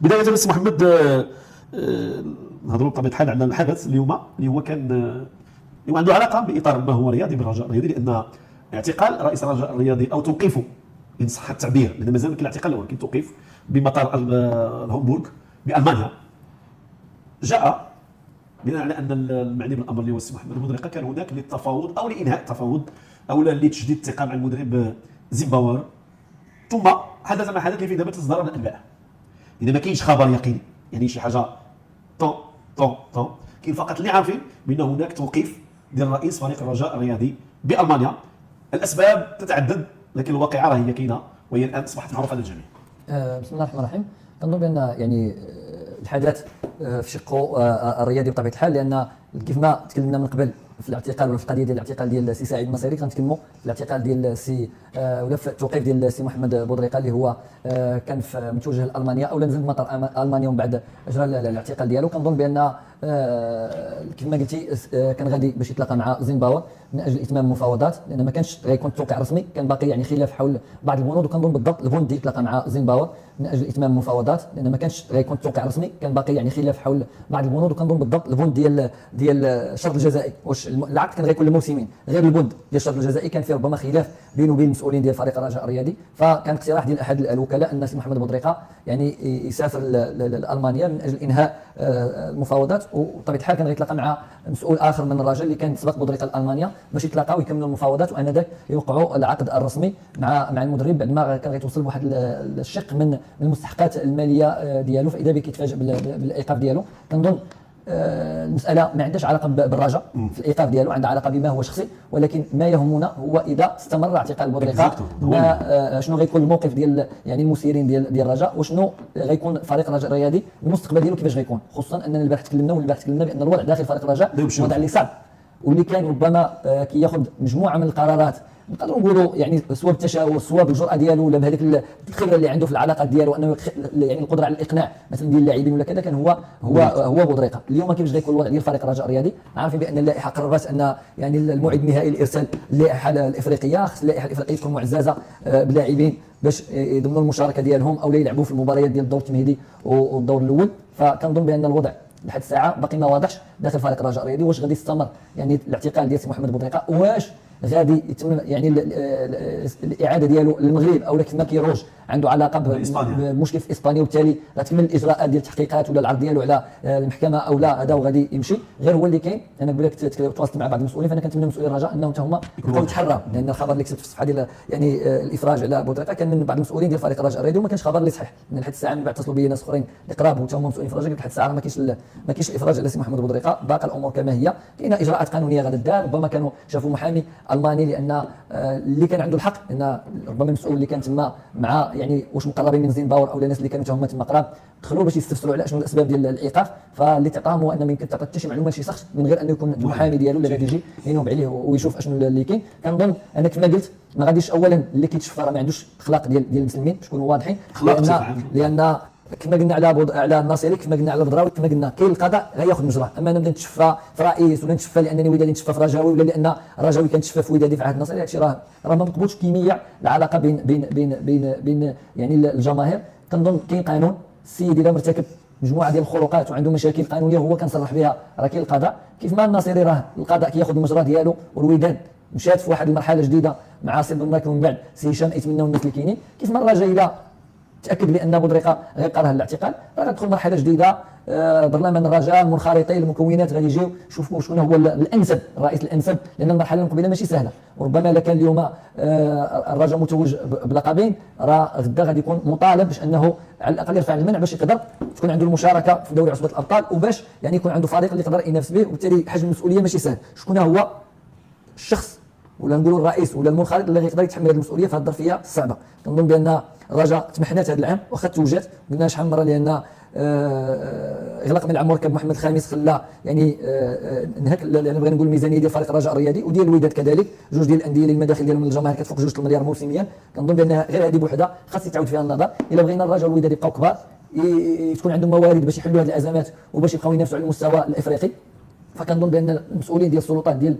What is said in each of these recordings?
بداية بس محمد، نهضروا بطبيعة الحال على الحدث اليوم اللي هو كان اللي هو عنده علاقة بإطار ما هو رياضي بالرجاء الرياضي، لأن اعتقال رئيس الرجاء الرياضي أو توقيفه إن صح التعبير، لأن مازال كاين الاعتقال ولكن توقيف بمطار الهامبورغ بألمانيا، جاء بناء على أن المعني بالأمر اللي هو السي محمد بودريقة كان هناك للتفاوض أو لإنهاء التفاوض أو لتجديد الثقة مع المدرب زيمباوير. ثم حدث ما حدث اللي فيه دابا تصدر الأنباء، إذا ما كاينش خبر يقيني يعني شي حاجة طون كاين فقط اللي عارفين بأن هناك توقيف ديال رئيس فريق الرجاء الرياضي بألمانيا. الأسباب تتعدد لكن الواقعة راهي كاينة وهي الآن أصبحت معروفة للجميع. بسم الله الرحمن الرحيم. كنظن بأن يعني الحدث في شقه الرياضي بطبيعة الحال، لأن كيف ما تكلمنا من قبل في الاعتقال ولا في القضيه ديال الاعتقال ديال السي سعيد النصيري، كنتكلموا في الاعتقال ديال السي ولا في التوقيف ديال السي محمد بودريقة اللي هو كان متوجه لالمانيا او نزل مطار المانيا ومن بعد اجرى الاعتقال ديالو. كنظن بان كيف ما قلتي كان غادي باش يتلاقى مع زيمباوير من اجل اتمام المفاوضات، لان ما كانش غيكون التوقيع رسمي، كان باقي يعني خلاف حول بعض البنود. وكنظن بالضبط البند ديال يتلاقى مع زيمباوير من اجل اتمام المفاوضات، لان ما كانش غيكون التوقيع رسمي، كان باقي يعني خلاف حول بعض البنود. وكنظن بالضبط البند ديال الشرط الجزائي، واش العقد كان غيكون لموسمين، غير البند ديال الشرط الجزائي كان فيه ربما خلاف بينه وبين المسؤولين ديال فريق الرجاء الرياضي. فكان اقتراح ديال احد الوكلاء ان السي محمد بودريقة يعني يسافر لالمانيا من اجل انهاء المفاوضات، وبطبيعه الحال كان غيتلاقى مع مسؤول اخر من الرجاء اللي كان سبق بودريقة لالمانيا باش يتلاقاو ويكملوا المفاوضات، وانذاك يوقعوا العقد الرسمي مع المدرب بعد ما كان غيتوصل بواحد الشق من المستحقات الماليه ديالو، فاذا به كيتفاجئ بالايقاف ديالو. كنظن المساله ما عندهاش علاقه بالرجاء في الايقاف ديالو، عندها علاقه بما هو شخصي، ولكن ما يهمنا هو اذا استمر اعتقال بودريقة شنو غيكون الموقف ديال يعني المسيرين ديال الرجاء، وشنو غيكون فريق الرجاء الرياضي المستقبل ديالو كيفاش غيكون، خصوصا اننا البارح تكلمنا بان الوضع داخل فريق الرجاء وضع اللي صعب، واللي كان ربما كياخذ مجموعه من القرارات نقدروا نقولوا يعني سواء بالتشاور سواء بالجرأه ديالو ولا بهذيك الخبره اللي عنده في العلاقات ديالو، انه يعني القدره على الاقناع مثلا ديال اللاعبين ولا كذا، كان هو بودريقة. اليوم كيفاش غيكون الوضع ديال فريق الرجاء الرياضي؟ عارفين بان اللائحه قررت ان يعني الموعد النهائي لارسال اللائحه الافريقيه، خص اللائحه الافريقيه تكون معززه باللاعبين باش يضمنوا المشاركه ديالهم او لا يلعبوا في المباريات ديال الدور التمهيدي والدور الاول. فكنظن بان الوضع لحد الساعه باقي ما واضحش داخل فريق الرجاء الرياضي، واش غادي يستمر يعني الاعتقال ديال سي محمد بودريقة، واش غادي يتم يعني الاعاده ديالو للمغرب، او كيف ما كيروج عنده علاقه بمشكل في اسبانيا، وبالتالي غتكمل الاجراءات ديال التحقيقات ولا العرض ديالو على المحكمه او لا، هذا وغادي يمشي. غير هو اللي كاين، انا قبل لك تواصلت مع بعض المسؤولين، فانا كنتمنى مسؤولي الرجاء انهم هما يبقاو يتحروا، لان الخبر اللي كتبت في الصفحه ديال يعني الافراج على بودريقة كان من بعض المسؤولين ديال فريق الرجاء الرياضي، وما كانش خبر اللي صحيح، من لحد الساعه من بعد اتصلوا بي ناس اخرين اللي قراب وتا هما مسؤولين في الرجاء، لحد الساعه ما كاينش الافراج على سي محمد بودريقة، باقي الامور كما هي، كاينه اجراءات قانونيه غادا دار، ربما كانوا شافوا محامي الماني لان اللي كان عنده الحق، ان ربما المسؤول اللي كان تما مع يعني واش مقربين من زيمباوير او الناس اللي كانوا هما تما قراب، دخلوا باش يستفسروا على شنو الاسباب ديال الايقاف. فاللي تعطاهم هو ان ما يمكن تعطي حتى شي معلومه لشي شخص من غير انه يكون المحامي ديالو اللي غادي يجي ينوب عليه ويشوف اشنو اللي كاين. كنظن انا كما قلت ما غاديش اولا اللي كيتشفى راه ما عندوش اخلاق ديال المسلمين، تكونوا واضحين، لان كما قلنا على الناصري، كما قلنا على البدراوي، كما قلنا كاين القضاء غياخذ مجراه. اما انا نبدا نتشفى في رئيس ولا نتشفى لانني ودادي نتشفى في رجاوي ولا لان رجاوي كنتشفى في ودادي في عهد الناصري، هادشي راه ما مقبولش كيمياء العلاقه بين يعني الجماهير. كنظن كاين قانون، السيد اذا مرتكب مجموعه ديال الخروقات وعنده مشاكل قانونيه هو كنصرح بها، راه كاين القضاء. كيف ما الناصري راه القضاء كياخذ المجرى ديالو، والوداد مشات في واحد المرحله جديده مع سي بن ماكر ومن بعد سي هشام يتمناو الناس اللي كاينين. كيف ما الرجاء الى تاكد بان بودريقة غيبقى له الاعتقال، راه غتدخل مرحله جديده، برلمان الرجاء المنخرطين المكونات غادي يجيو يشوفوا شكون هو الانسب، الرئيس الانسب، لان المرحله المقبله ماشي سهله. وربما الا كان اليوم الرجاء متوج بلقبين، راه غدا غادي يكون مطالب باش انه على الاقل يرفع المنع باش يقدر تكون عنده المشاركه في دوري عصبه الابطال، وباش يعني يكون عنده فريق اللي يقدر ينافس به، وبالتالي حجم المسؤوليه ماشي سهل. شكون هو الشخص ولا نقولوا الرئيس ولا المنخرط اللي غيقدر يتحمل هذه المسؤوليه في هذه الظرفيه الصعبه؟ كنظن بان الرجاء تمحنات هذا العام واخا توجات، قلنا شحال من مره، لان اغلاق ملعب مركب محمد الخامس خلى يعني نهك يعني بغينا نقول الميزانيه ديال فريق الرجاء الرياضي وديال الوداد كذلك، جوج ديال الانديه اللي المداخل ديالهم للجماهير كتفوق 2 مليار موسميا. كنظن بان غير هذه بوحدها خاص يتعاود فيها النظر، الا بغينا الرجاء والوداد يبقاو كبار، تكون عندهم موارد باش يحلوا هذه الازمات وباش يبقاو ينافسوا على المستوى الافريقي. فكنظن بان المسؤولين ديال السلطات ديال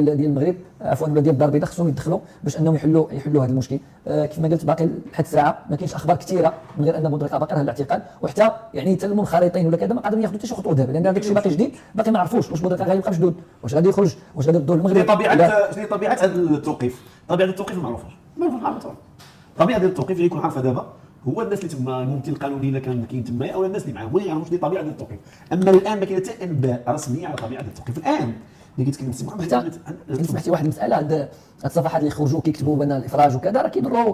المغرب عفوا ولا ديال الدار البيضاء خصهم يدخلوا باش انهم يحلوا هذا المشكل. كيف ما قلت باقي لحد الساعه ما كاينش اخبار كثيره من غير ان بودريقه باقي راه الاعتقال، وحتى يعني حتى المنخرطين ولا كذا ما قادرين ياخذوا حتى شي خطوه دابا، لان هذاك الشيء باقي جديد، باقي ما عرفوش واش بودريقه غادي يبقى مشدود، واش غادي يخرج، واش غادي يردوا للمغرب. شنو هي طبيعه هذا التوقيف؟ طبيعه التوقيف ما معروفاش، طبيعه ديال التوقيف اللي يكون عارفها دابا هو الناس اللي تما الممثل القانوني اللي كان كاين تما او الناس اللي معاه هما اللي يعرفوا شنو طبيعه ديال التوقيف. اما الان ما كاين حتى انباء رسميه على طبيعه التوقيف الان اللي كيتكلم سي محمد. حتى سمحتي واحد المساله، هاد الصفحات اللي يخرجوا كيكتبوا بان الافراج وكذا راه كيضروا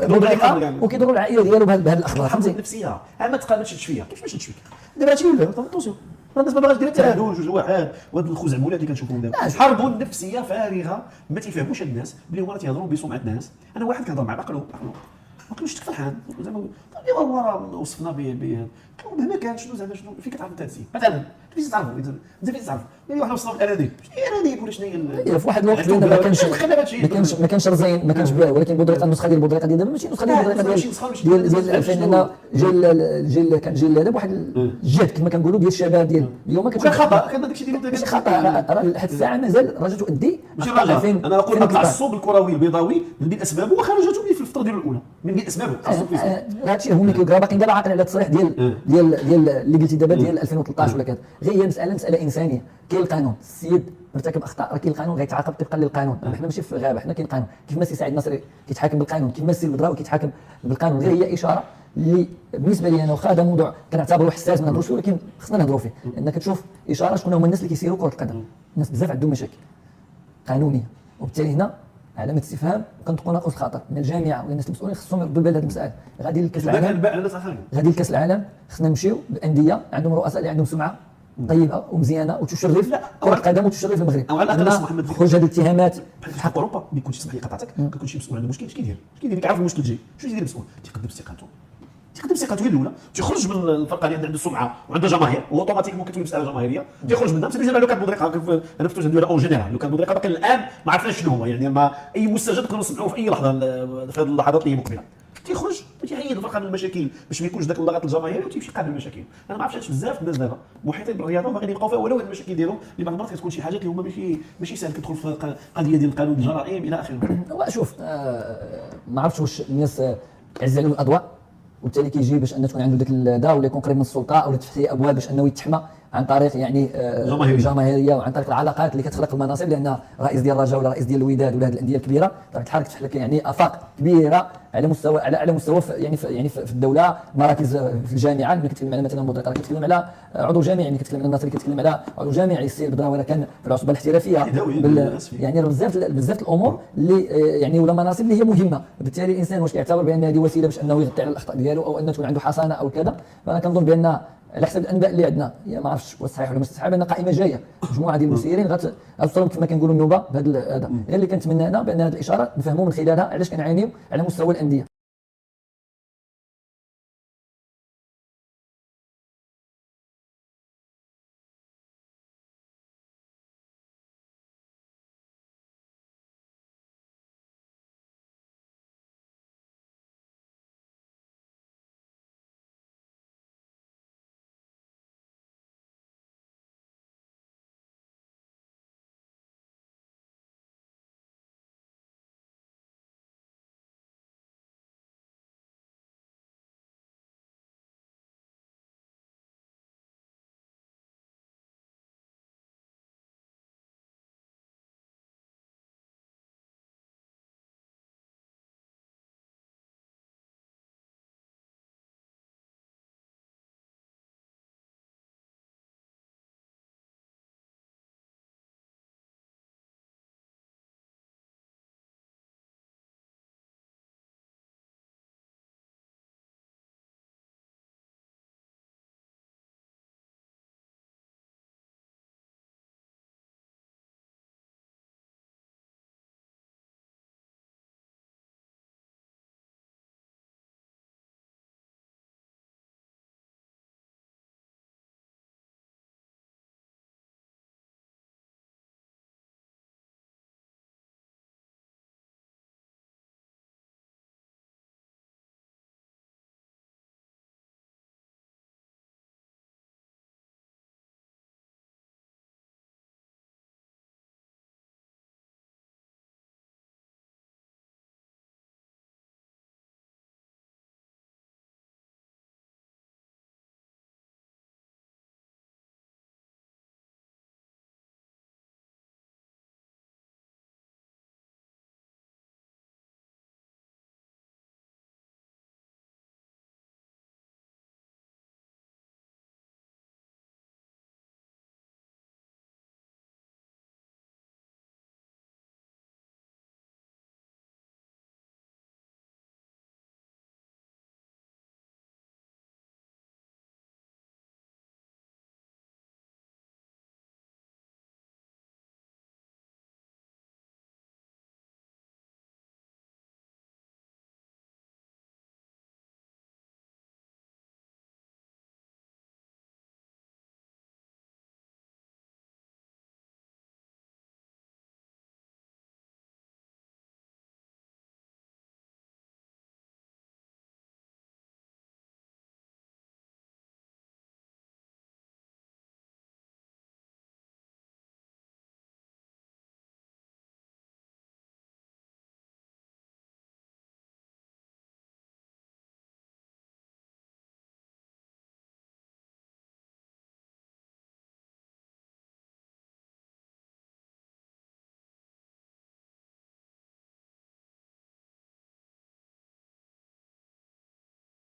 بودريقه وكيضروا العائله ديالو بهذه الاخبار، فهمتي؟ النفسيه ما تشدش فيها، كيف ما تشدش فيك دابا هادشي اللي اتونسيون الناس ما باغاش دير التهادن جوج واحد وهاد الخزعبولات اللي كنشوفهم دابا حرب نفسيه فارغه ما تيفهموش الناس بلي هما تيهضروا بسمعه الناس. انا واحد كنهضر معاه عقلو ما كنتش فرحان زعما ايوا هو راه وصفنا مهما كان شنو زعما شنو فين كتعرف انت هادشي مثلا كيفاش تعرفوا انت فين تعرف يعني واحد وصلنا للانانيب شنو هي الانانيب ولا شنو هي في واحد الوقت ما كانش رزين ما كانش بيع، ولكن بودريقه النسخه ديال البودريقه ديال دابا ماشي النسخه ديال البودريقه ديال 2000 لان جيل كان جيل هذا بواحد الجهد كما كنقولوا ديال الشباب ديال اليوم كان خطا كان داكشي ديال ماشي خطا راه لحد الساعه مازال راه تؤدي ماشي رجاء. انا اقول لك العصب الكروي البيضاوي من بين اسبابه وخرجته في الفتره ديال الاولى من بين اسبابه هذا الشيء هو اللي كيقرا باقي دابا عاقل على التصريح ديال اللي قلتي دابا ديال 2013 ولا كذا. غير هي مساله انسانيه، كاين القانون، السيد مرتكب اخطاء راه كاين القانون غيتعاقب طبقا للقانون. حنا ماشي في غابه، حنا كاين قانون، كيف ما السي سعيد نصري كيتحاكم بالقانون، كيف ما السي البدراوي كيتحاكم بالقانون. غير هي اشاره اللي بالنسبه لي انا واخا هذا موضوع كنعتبره حساس ما نهضروش فيه، ولكن خصنا نهضروا فيه، لانك كتشوف اشاره شكون هما الناس اللي كيسيروا كره القدم. الناس بزاف عندهم مشاكل قانونيه، وبالتالي هنا علامه استفهام كنطلقوا ناقوس الخطر من الجامعه ولا الناس المسؤولين خصهم يردوا البال هذه المساله. غادي لكاس العالم لكاس العالم خصنا نمشيو بالانديه عندهم رؤساء اللي عندهم سمعه طيبه ومزيانه وتشرف كره القدم وتشرف المغرب. او على الاقل محمد خرج هذه الاتهامات في حق اوروبا ما يكونش سمح لي قطعتك كيكون شي مسؤول عنده مشكل اش كيدير كيعرف المشكل جاي شنو يدير المسؤول تيقدم استقالته هي الاولى تيخرج من الفرقه اللي عنده سمعه وعنده جماهير واوتوماتيكمون كتولي مساله جماهيريه تيخرج منها مثلا لو كان بودريقه انا فتوش ندير اون جينيرال لو كان بودريقه باقي الان ما عرفناش شنو هو يعني ما اي مستجد نقدروا نسمعوه في اي لحظه في هذه اللحظات اللي هي مقبله تيخرج تيحيد الفرقه من المشاكل باش ما يكونش ذاك اللغط الجماهيري وتيمشي يقابل المشاكل. انا ما عرفتش بزاف الناس دابا محيطين بالرياضه وباغيين يبقاو فيها ولو هاد المشاكل ديالهم اللي بعض المرات كتكون شي حاجات اللي هما ماشي سهل كتدخل في قضيه ديال القانون الجرائم الى اخره. شوف ما عرفتش واش الناس عز عليهم الاضواء وبالتالي كيجي باش ان تكون عنده داك الدا ولا يكون قريب من السلطه او تفتح ليه ابواب باش انه يتحمى عن طريق يعني جماهيريه وعن طريق العلاقات اللي كتخلق المناصب، لان رئيس ديال الرجاء ولا رئيس ديال الوداد ولا هذه الانديه الكبيره بطبيعه الحال كتفتح لك يعني افاق كبيره على مستوى في الدوله، مراكز في الجامعه. ملي كتكلم على مثلا بودريقه كتكلم على عضو جامعي، ملي كتكلم على الناصري كتكلم على عضو جامعي. السي البدراوي كان في العصبه الاحترافيه يعني بزاف الامور اللي يعني ولا مناصب اللي هي مهمه. بالتالي الانسان واش كيعتبر بان هذه وسيله باش انه يغطي على الاخطاء ديالو او ان تكون عنده حصانه او كذا. فانا كنظن بان على حسب الانباء اللي عندنا ما عرفتش واش صحيح ولا مش صحيح، بان قائمه جايه مجموعه ديال المسيرين غتوصلهم كما كنقولوا النوبه بهذا. غير اللي كنتمنى انا بان هذه الاشاره نفهموا من خلالها علاش كنعانيو على مستوى الانديه.